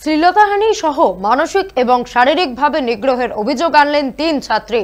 শ্লীলতাহানি সহ মানসিক এবং শারীরিকভাবে নিগ্রহের অভিযোগ আনলেন 3 ছাত্রী।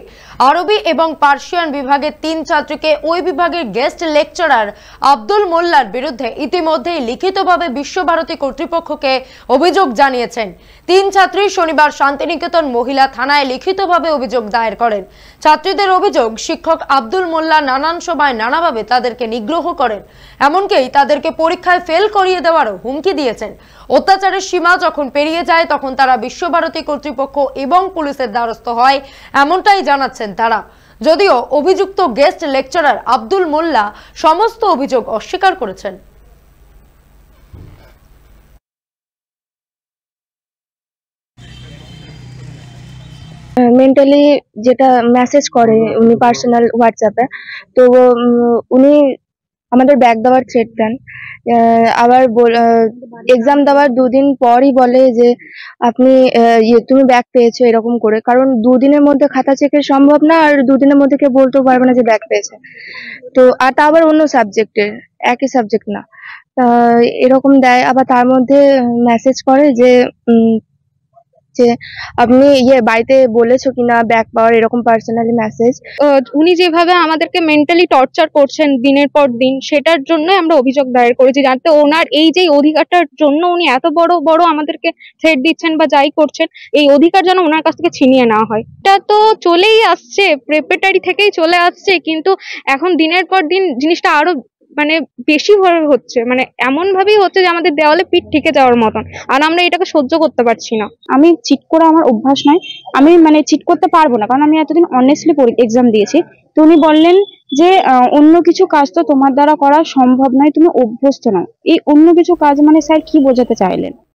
আরবি এবং পার্সিয়ান বিভাগের 3 ছাত্রীকে ওই বিভাগের গেস্ট লেকচারার আব্দুল মোল্লার বিরুদ্ধে ইতিমধ্যেই লিখিতভাবে বিশ্বভারতী কর্তৃপক্ষকে অভিযোগ জানিয়েছেন। 3 ছাত্রী শনিবার শান্তিনিকেতন মহিলা থানায় লিখিতভাবে অভিযোগ দায়ের করেন। ছাত্রীদের অভিযোগ, শিক্ষক আব্দুল মোল্লা নানান সময় নানাভাবে তাদেরকে নিগ্রহ করেন, এমনকি তাদেরকে পরীক্ষায় ফেল করিয়ে দেওয়ারও হুমকি দিয়েছেন। অত্যাচারের সীমা যখন পেরিয়ে যায় তখন তারা বিশ্বভারতী কর্তৃপক্ষ এবং পুলিশের দ্বারস্থ হয়, এমনটাই জানাচ্ছেন তারা। যদিও অভিযুক্ত গেস্ট লেকচারার আব্দুল মোল্লা সমস্ত অভিযোগ অস্বীকার করেছেন। মেন্টালি যেটা মেসেজ করে উনি পার্সোনাল হোয়াটসঅ্যাপে, তো উনি আমাদের ব্যাক দেওয়ার থ্রেট দেন। আবার এক্সাম দেওয়ার 2 দিন পরই বলে যে আপনি তুমি ব্যাক পেয়েছো, এরকম করে। কারণ 2 দিনের মধ্যে খাতা চেকের সম্ভব না, আর 2 দিনের মধ্যে কেউ বলতেও পারবে না যে ব্যাক পেয়েছে। তো আর তা আবার অন্য সাবজেক্টের, একই সাবজেক্ট না, এরকম দেয়। আবার তার মধ্যে মেসেজ করে যে যে আপনি বাড়িতে বলেছো কিনা ব্যাক পাওয়ার, এরকম পার্সোনালি মেসেজ। উনি যেভাবে আমাদেরকে মেন্টালি টর্চার করছেন দিনের পর দিন, সেটার জন্য আমরা অভিযোগ দায়ের করেছি, যাতে ওনার এই যে অধিকারটার জন্য উনি এত বড় বড় আমাদেরকে থ্রেট দিচ্ছেন বা যাই করছেন, এই অধিকার যেন ওনার কাছ থেকে ছিনিয়ে নেওয়া হয়। এটা তো চলেই আসছে, প্রেপারেটরি থেকেই চলে আসছে, কিন্তু এখন দিনের পর দিন জিনিসটা আরো বেশি ভাবে হচ্ছে, এমন ভাবেই হচ্ছে যে আমাদের দেওয়ালে পিঠ ঠেকে যাওয়ার মতন। আর আমরা এটাকে সহ্য করতে পারছি না। আমি চিট করা আমার অভ্যাস নয়, আমি চিট করতে পারবো না, কারণ আমি এতদিন অনেস্টলি এক্সাম দিয়েছি। তো উনি বললেন যে অন্য কিছু কাজ তো তোমার দ্বারা করা সম্ভব নয়, তুমি অভ্যস্ত নয়। এই অন্য কিছু কাজ স্যার কি বোঝাতে চাইলেন?